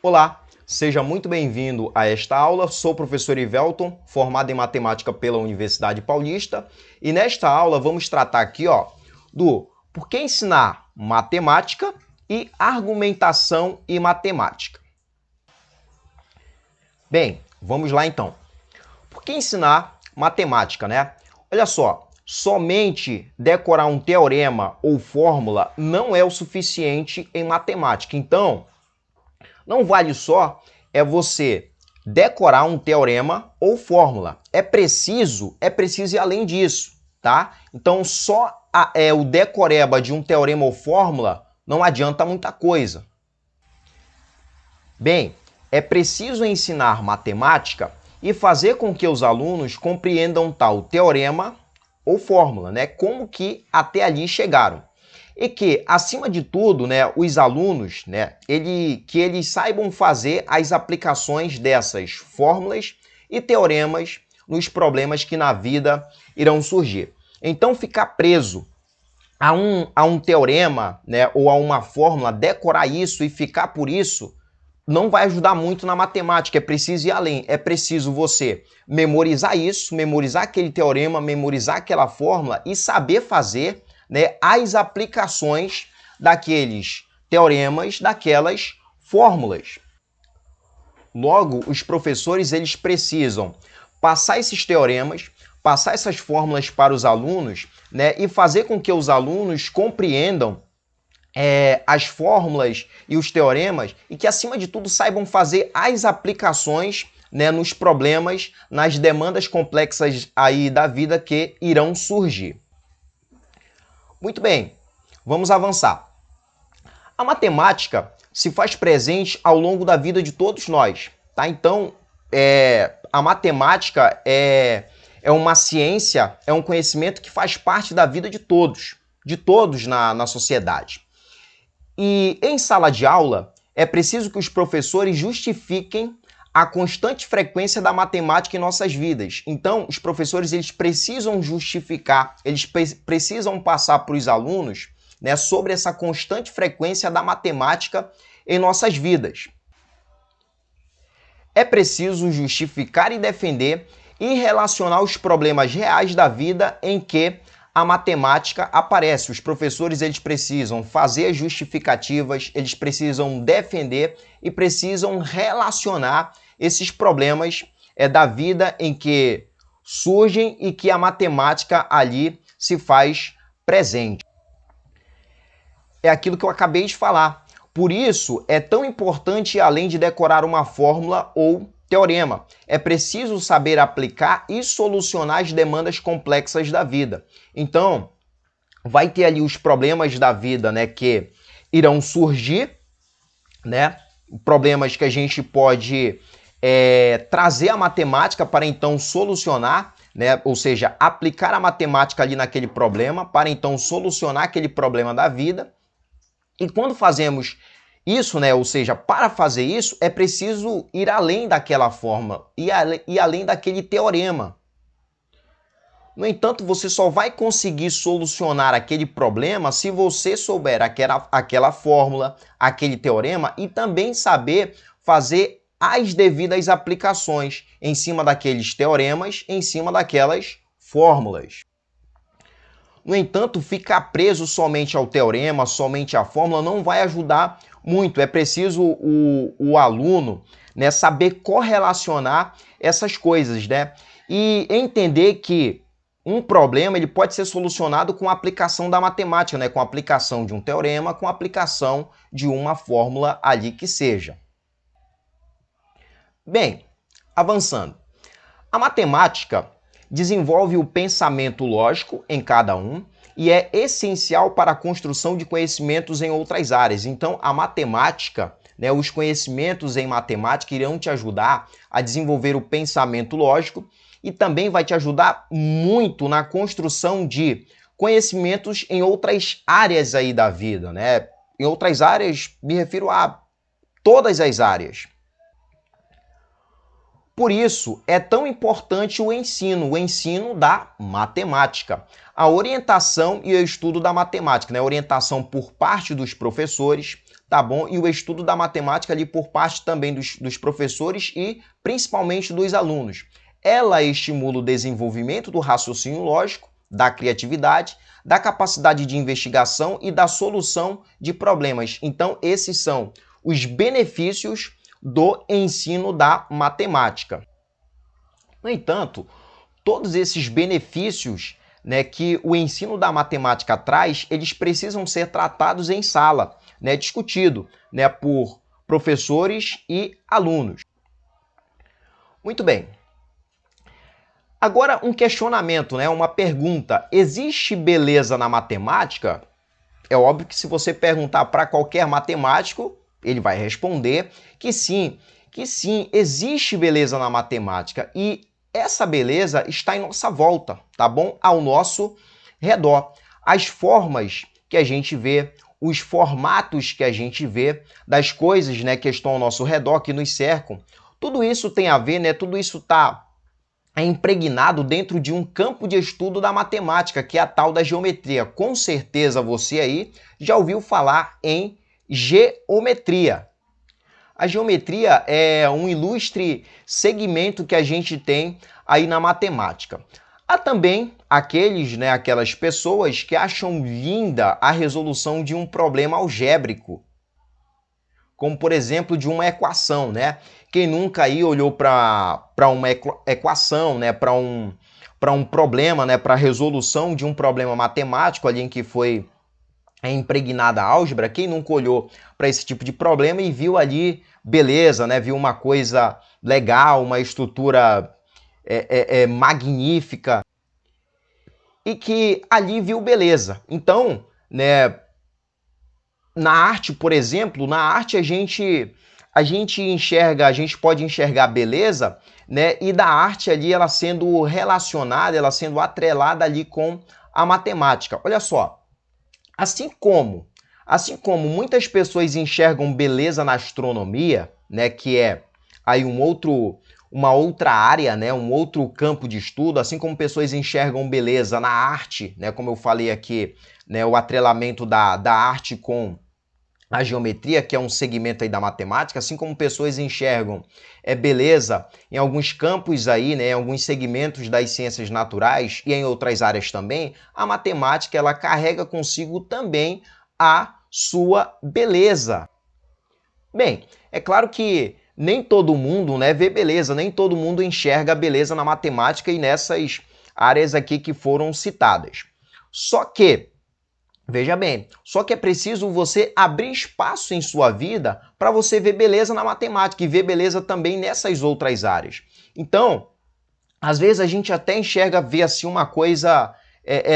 Olá, seja muito bem-vindo a esta aula. Sou o professor Ivelton, formado em matemática pela Universidade Paulista, e nesta aula vamos tratar aqui, do por que ensinar matemática e argumentação e matemática. Bem, vamos lá então. Por que ensinar matemática, né? Olha só, somente decorar um teorema ou fórmula não é o suficiente em matemática. Então, não vale só você decorar um teorema ou fórmula. É preciso ir além disso, tá? Então, só o decoreba de um teorema ou fórmula não adianta muita coisa. Bem, é preciso ensinar matemática e fazer com que os alunos compreendam tal teorema ou fórmula, né? Como que até ali chegaram. E que, acima de tudo, né, os alunos, né, que eles saibam fazer as aplicações dessas fórmulas e teoremas nos problemas que na vida irão surgir. Então, ficar preso a um teorema, né, ou a uma fórmula, decorar isso e ficar por isso, não vai ajudar muito na matemática. É preciso ir além. É preciso você memorizar isso, memorizar aquele teorema, memorizar aquela fórmula e saber fazer, né, as aplicações daqueles teoremas, daquelas fórmulas. Logo, os professores eles precisam passar esses teoremas, passar essas fórmulas para os alunos, né, e fazer com que os alunos compreendam as fórmulas e os teoremas e que, acima de tudo, saibam fazer as aplicações, né, nos problemas, nas demandas complexas aí da vida que irão surgir. Muito bem, vamos avançar. A matemática se faz presente ao longo da vida de todos nós, tá? Então, a matemática é uma ciência, é um conhecimento que faz parte da vida de todos na sociedade. E em sala de aula, é preciso que os professores justifiquem a constante frequência da matemática em nossas vidas. Então, os professores eles precisam justificar, eles precisam passar para os alunos, né, sobre essa constante frequência da matemática em nossas vidas. É preciso justificar e defender e relacionar os problemas reais da vida em que a matemática aparece. Os professores eles precisam fazer as justificativas, eles precisam defender e precisam relacionar esses problemas da vida em que surgem e que a matemática ali se faz presente. É aquilo que eu acabei de falar. Por isso, é tão importante, além de decorar uma fórmula ou teorema, é preciso saber aplicar e solucionar as demandas complexas da vida. Então, vai ter ali os problemas da vida, né, que irão surgir, né, problemas que a gente pode trazer a matemática para então solucionar, né, ou seja, aplicar a matemática ali naquele problema para então solucionar aquele problema da vida. E quando fazemos isso, né, ou seja, para fazer isso, é preciso ir além daquela forma, ir além daquele teorema. No entanto, você só vai conseguir solucionar aquele problema se você souber aquela fórmula, aquele teorema e também saber fazer as devidas aplicações em cima daqueles teoremas, em cima daquelas fórmulas. No entanto, ficar preso somente ao teorema, somente à fórmula, não vai ajudar muito. É preciso o aluno, né, saber correlacionar essas coisas, né? E entender que um problema ele pode ser solucionado com a aplicação da matemática, né? Com a aplicação de um teorema, com a aplicação de uma fórmula ali que seja. Bem, avançando. A matemática desenvolve o pensamento lógico em cada um e é essencial para a construção de conhecimentos em outras áreas. Então, a matemática, né, os conhecimentos em matemática irão te ajudar a desenvolver o pensamento lógico e também vai te ajudar muito na construção de conhecimentos em outras áreas aí da vida, né? Em outras áreas, me refiro a todas as áreas. Por isso, é tão importante o ensino da matemática, a orientação e o estudo da matemática, né? A orientação por parte dos professores, tá bom? E o estudo da matemática ali por parte também dos professores e principalmente dos alunos. Ela estimula o desenvolvimento do raciocínio lógico, da criatividade, da capacidade de investigação e da solução de problemas. Então, esses são os benefícios do ensino da matemática. No entanto, todos esses benefícios, né, que o ensino da matemática traz, eles precisam ser tratados em sala, né, discutido, né, por professores e alunos. Muito bem. Agora um questionamento, né, uma pergunta. Existe beleza na matemática? É óbvio que se você perguntar para qualquer matemático, ele vai responder que sim, existe beleza na matemática e essa beleza está em nossa volta, tá bom? Ao nosso redor. As formas que a gente vê, os formatos que a gente vê das coisas, né, que estão ao nosso redor, que nos cercam, tudo isso tem a ver, né? Tudo isso está impregnado dentro de um campo de estudo da matemática, que é a tal da geometria. Com certeza você aí já ouviu falar em geometria. A geometria é um ilustre segmento que a gente tem aí na matemática. Há também aquelas pessoas que acham linda a resolução de um problema algébrico, como por exemplo de uma equação, né? Quem nunca aí olhou para uma equação, né? Para um problema, né? Para a resolução de um problema matemático ali em que foi impregnada a álgebra, quem nunca olhou para esse tipo de problema e viu ali beleza, né? Viu uma coisa legal, uma estrutura magnífica e que ali viu beleza. Então, né? Na arte, por exemplo, na arte a gente pode enxergar beleza, né? E da arte ali ela sendo relacionada, ela sendo atrelada ali com a matemática. Olha só. Assim como muitas pessoas enxergam beleza na astronomia, né, que é aí uma outra área, né, um outro campo de estudo, assim como pessoas enxergam beleza na arte, né, como eu falei aqui, né, o atrelamento da arte com a geometria, que é um segmento aí da matemática, assim como pessoas enxergam beleza em alguns campos aí, né, em alguns segmentos das ciências naturais e em outras áreas também, a matemática ela carrega consigo também a sua beleza. Bem, é claro que nem todo mundo, né, vê beleza, nem todo mundo enxerga beleza na matemática e nessas áreas aqui que foram citadas. Veja bem, só que é preciso você abrir espaço em sua vida para você ver beleza na matemática e ver beleza também nessas outras áreas. Então, às vezes a gente até vê assim uma coisa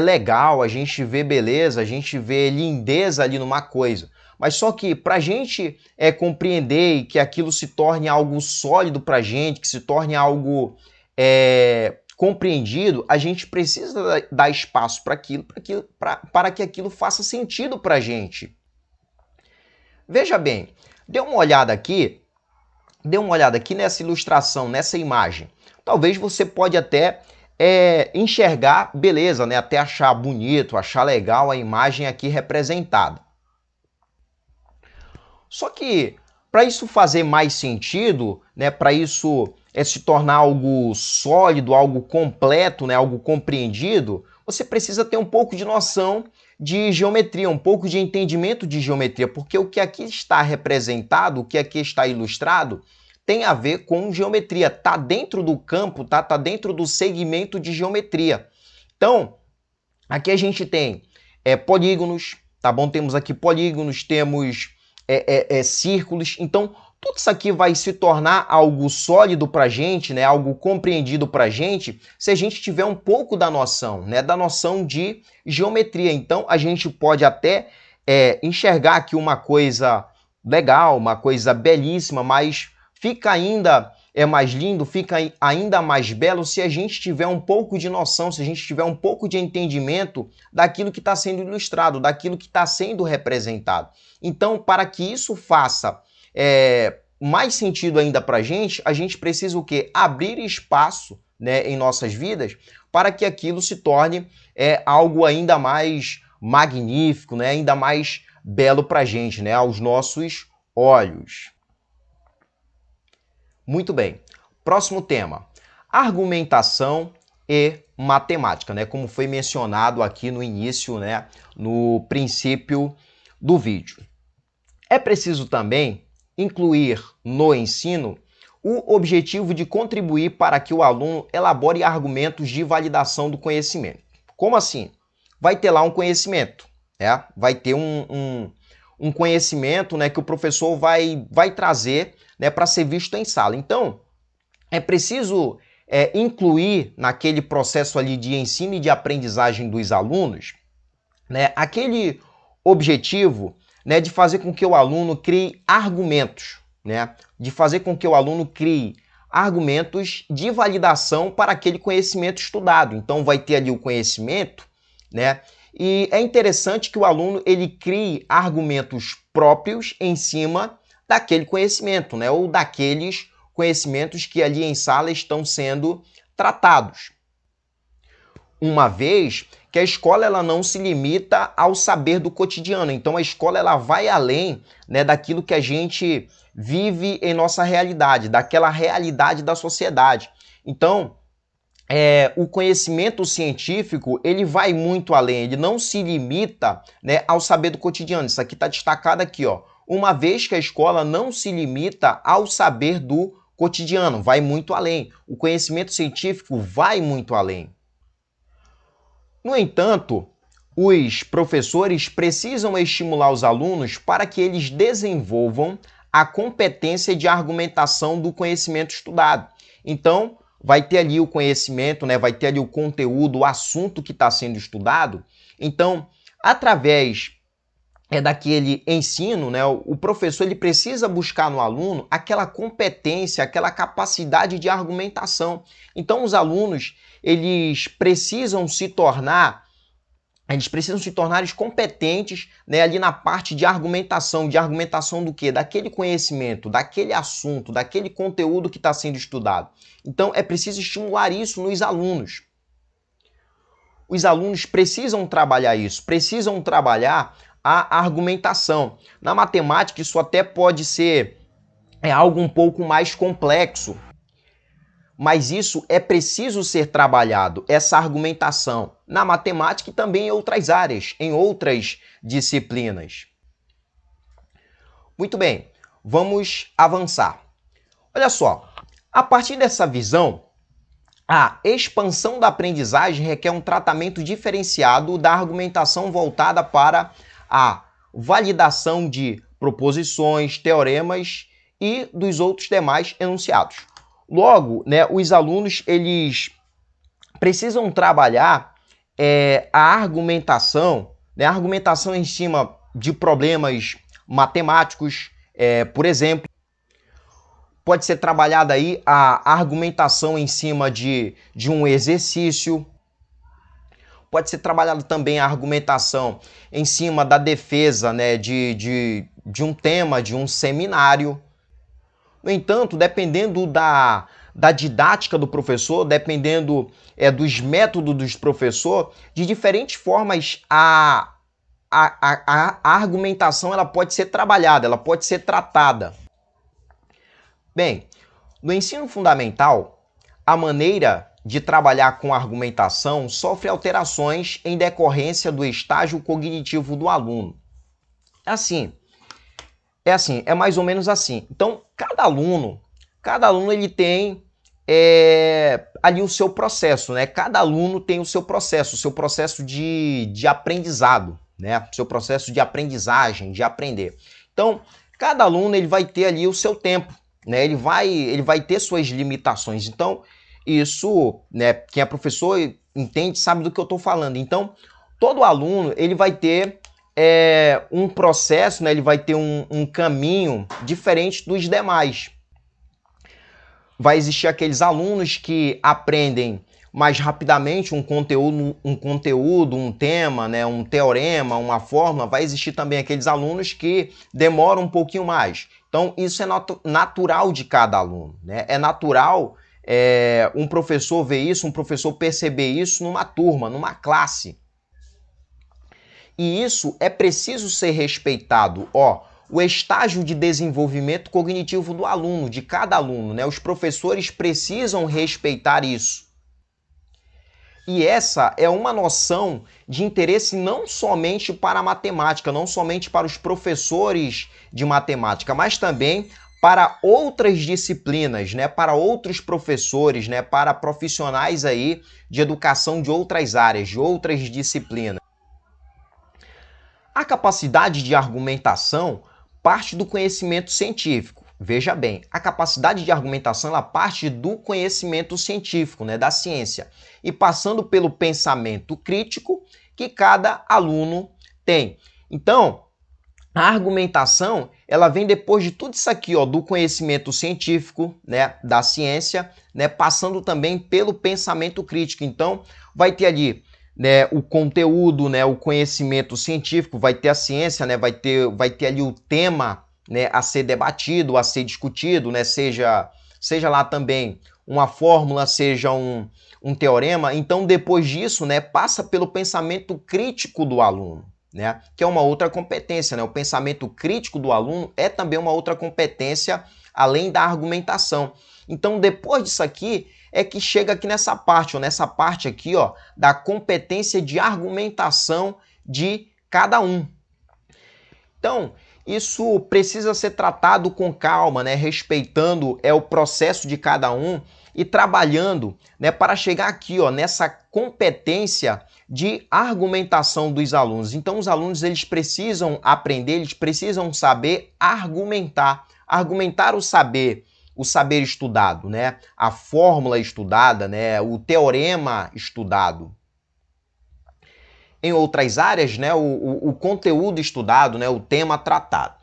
legal, a gente vê beleza, a gente vê lindeza ali numa coisa. Mas só que para a gente compreender e que aquilo se torne algo sólido para a gente, que se torne algo compreendido, a gente precisa dar espaço para que aquilo faça sentido para a gente. Veja bem, dê uma olhada aqui nessa ilustração, nessa imagem. Talvez você pode até enxergar beleza, né? Até achar bonito, achar legal a imagem aqui representada. Só que para isso fazer mais sentido, né? Para isso se tornar algo sólido, algo completo, né, algo compreendido, você precisa ter um pouco de noção de geometria, um pouco de entendimento de geometria, porque o que aqui está representado, o que aqui está ilustrado, tem a ver com geometria, está dentro do campo, tá dentro do segmento de geometria. Então, aqui a gente tem polígonos, tá bom? Temos aqui polígonos, temos círculos, então tudo isso aqui vai se tornar algo sólido para a gente, né? Algo compreendido para a gente, se a gente tiver um pouco da noção, né? Da noção de geometria. Então, a gente pode até enxergar aqui uma coisa legal, uma coisa belíssima, mas fica ainda mais lindo, fica ainda mais belo se a gente tiver um pouco de noção, se a gente tiver um pouco de entendimento daquilo que está sendo ilustrado, daquilo que está sendo representado. Então, para que isso faça mais sentido ainda para a gente precisa o quê? Abrir espaço, né, em nossas vidas para que aquilo se torne algo ainda mais magnífico, né, ainda mais belo para a gente, né? Aos nossos olhos. Muito bem. Próximo tema. Argumentação e matemática, né? Como foi mencionado aqui no início, né? No princípio do vídeo. É preciso também incluir no ensino o objetivo de contribuir para que o aluno elabore argumentos de validação do conhecimento. Como assim? Vai ter lá um conhecimento, né? Vai ter um conhecimento, né, que o professor vai trazer, né, para ser visto em sala. Então, é preciso incluir naquele processo ali de ensino e de aprendizagem dos alunos, né, aquele objetivo, né, de fazer com que o aluno crie argumentos, né, de fazer com que o aluno crie argumentos de validação para aquele conhecimento estudado. Então vai ter ali o conhecimento, né, e é interessante que o aluno ele crie argumentos próprios em cima daquele conhecimento, né, ou daqueles conhecimentos que ali em sala estão sendo tratados. Uma vez que a escola ela não se limita ao saber do cotidiano, então a escola ela vai além, né, daquilo que a gente vive em nossa realidade, daquela realidade da sociedade. Então, o conhecimento científico ele vai muito além, ele não se limita, né, ao saber do cotidiano. Isso aqui está destacado aqui, ó. Uma vez que a escola não se limita ao saber do cotidiano, vai muito além. O conhecimento científico vai muito além. No entanto, os professores precisam estimular os alunos para que eles desenvolvam a competência de argumentação do conhecimento estudado. Então, vai ter ali o conhecimento, né? Vai ter ali o conteúdo, o assunto que está sendo estudado. Então, através daquele ensino, né? O professor ele precisa buscar no aluno aquela competência, aquela capacidade de argumentação. Então, os alunos eles precisam se tornar competentes, né, ali na parte de argumentação do quê? Daquele conhecimento, daquele assunto, daquele conteúdo que está sendo estudado. Então, é preciso estimular isso nos alunos. Os alunos precisam trabalhar isso, precisam trabalhar a argumentação. Na matemática, isso até pode ser algo um pouco mais complexo, mas isso é preciso ser trabalhado, essa argumentação, na matemática e também em outras áreas, em outras disciplinas. Muito bem, vamos avançar. Olha só, a partir dessa visão, a expansão da aprendizagem requer um tratamento diferenciado da argumentação voltada para a validação de proposições, teoremas e dos outros demais enunciados. Logo, né, os alunos eles precisam trabalhar a argumentação, né, a argumentação em cima de problemas matemáticos, por exemplo. Pode ser trabalhada aí a argumentação em cima de um exercício. Pode ser trabalhada também a argumentação em cima da defesa, né, de um tema, de um seminário. No entanto, dependendo da didática do professor, dependendo dos métodos do professor, de diferentes formas a argumentação ela pode ser trabalhada, ela pode ser tratada. Bem, no ensino fundamental, a maneira de trabalhar com argumentação sofre alterações em decorrência do estágio cognitivo do aluno. É mais ou menos assim. Então, cada aluno ele tem ali o seu processo, né? Cada aluno tem o seu processo de aprendizado, né? O seu processo de aprendizagem, de aprender. Então, cada aluno ele vai ter ali o seu tempo, né? Ele vai ter suas limitações. Então, isso, né? Quem é professor entende, sabe do que eu estou falando. Então, todo aluno ele vai ter um processo, né? Ele vai ter um caminho diferente dos demais. Vai existir aqueles alunos que aprendem mais rapidamente um conteúdo, um tema, né? Um teorema, uma fórmula. Vai existir também aqueles alunos que demoram um pouquinho mais. Então, isso é natural de cada aluno, né? É natural um professor ver isso, um professor perceber isso numa turma, numa classe. E isso é preciso ser respeitado, ó, o estágio de desenvolvimento cognitivo do aluno, de cada aluno, né? Os professores precisam respeitar isso. E essa é uma noção de interesse não somente para a matemática, não somente para os professores de matemática, mas também para outras disciplinas, né, para outros professores, né, para profissionais aí de educação de outras áreas, de outras disciplinas. A capacidade de argumentação parte do conhecimento científico. Veja bem, a capacidade de argumentação ela parte do conhecimento científico, né, da ciência, e passando pelo pensamento crítico que cada aluno tem. Então, a argumentação ela vem depois de tudo isso aqui, ó, do conhecimento científico, né, da ciência, né, passando também pelo pensamento crítico. Então, vai ter ali, né, o conteúdo, né, o conhecimento científico, vai ter a ciência, né, vai ter ali o tema, né, a ser debatido, a ser discutido, né, seja lá também uma fórmula, seja um teorema. Então, depois disso, né, passa pelo pensamento crítico do aluno, né, que é uma outra competência, né? O pensamento crítico do aluno é também uma outra competência além da argumentação. Então, depois disso aqui é que chega aqui nessa parte, ó, nessa parte aqui, ó, da competência de argumentação de cada um. Então, isso precisa ser tratado com calma, né, respeitando o processo de cada um e trabalhando, né, para chegar aqui, ó, nessa competência de argumentação dos alunos. Então, os alunos eles precisam aprender, eles precisam saber argumentar, argumentar o saber estudado, né, a fórmula estudada, né, o teorema estudado. Em outras áreas, né, o conteúdo estudado, né, o tema tratado.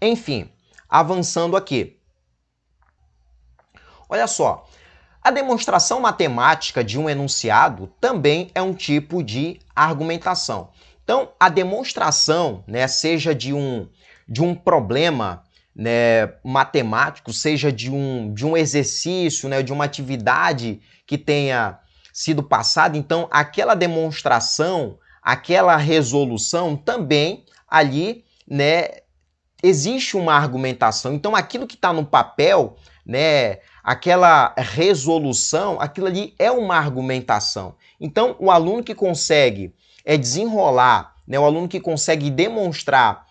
Enfim, avançando aqui. Olha só, a demonstração matemática de um enunciado também é um tipo de argumentação. Então, a demonstração, né, seja de um problema, né, matemático, seja de um exercício, né, de uma atividade que tenha sido passada, então aquela demonstração, aquela resolução também ali, né, existe uma argumentação. Então aquilo que está no papel, né, aquela resolução, aquilo ali é uma argumentação. Então o aluno que consegue desenrolar, né, o aluno que consegue demonstrar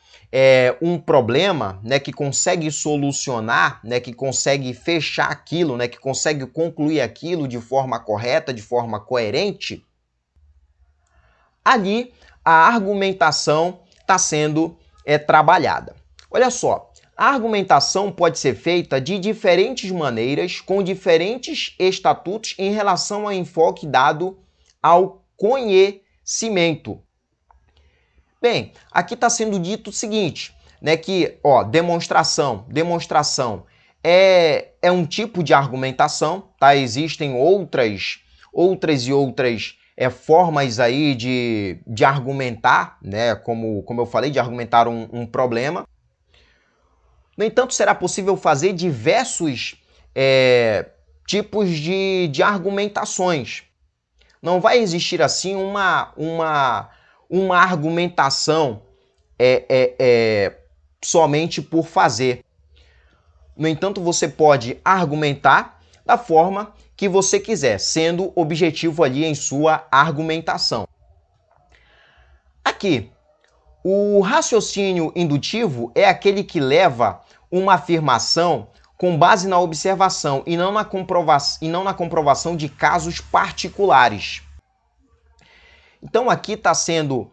um problema, né, que consegue solucionar, né, que consegue fechar aquilo, né, que consegue concluir aquilo de forma correta, de forma coerente, ali a argumentação está sendo trabalhada. Olha só, a argumentação pode ser feita de diferentes maneiras, com diferentes estatutos em relação ao enfoque dado ao conhecimento. Bem, aqui está sendo dito o seguinte, né, que, ó, demonstração é um tipo de argumentação, tá? Existem outras formas aí de argumentar, né, como eu falei, de argumentar um problema. No entanto, será possível fazer diversos tipos de argumentações. Não vai existir assim uma argumentação somente por fazer. No entanto, você pode argumentar da forma que você quiser, sendo objetivo ali em sua argumentação. Aqui, o raciocínio indutivo é aquele que leva uma afirmação com base na observação e não na comprovação de casos particulares. Então aqui está sendo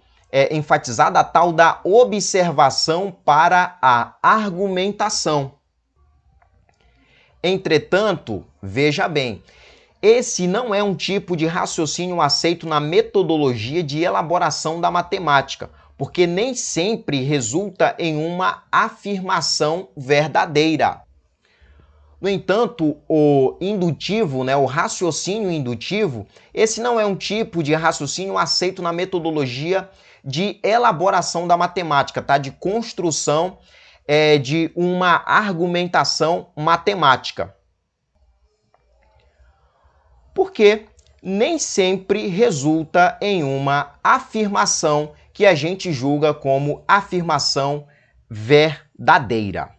enfatizada a tal da observação para a argumentação. Entretanto, veja bem, esse não é um tipo de raciocínio aceito na metodologia de elaboração da matemática, porque nem sempre resulta em uma afirmação verdadeira. No entanto, o indutivo, né, o raciocínio indutivo, esse não é um tipo de raciocínio aceito na metodologia de elaboração da matemática, tá? De construção de uma argumentação matemática. Porque nem sempre resulta em uma afirmação que a gente julga como afirmação verdadeira.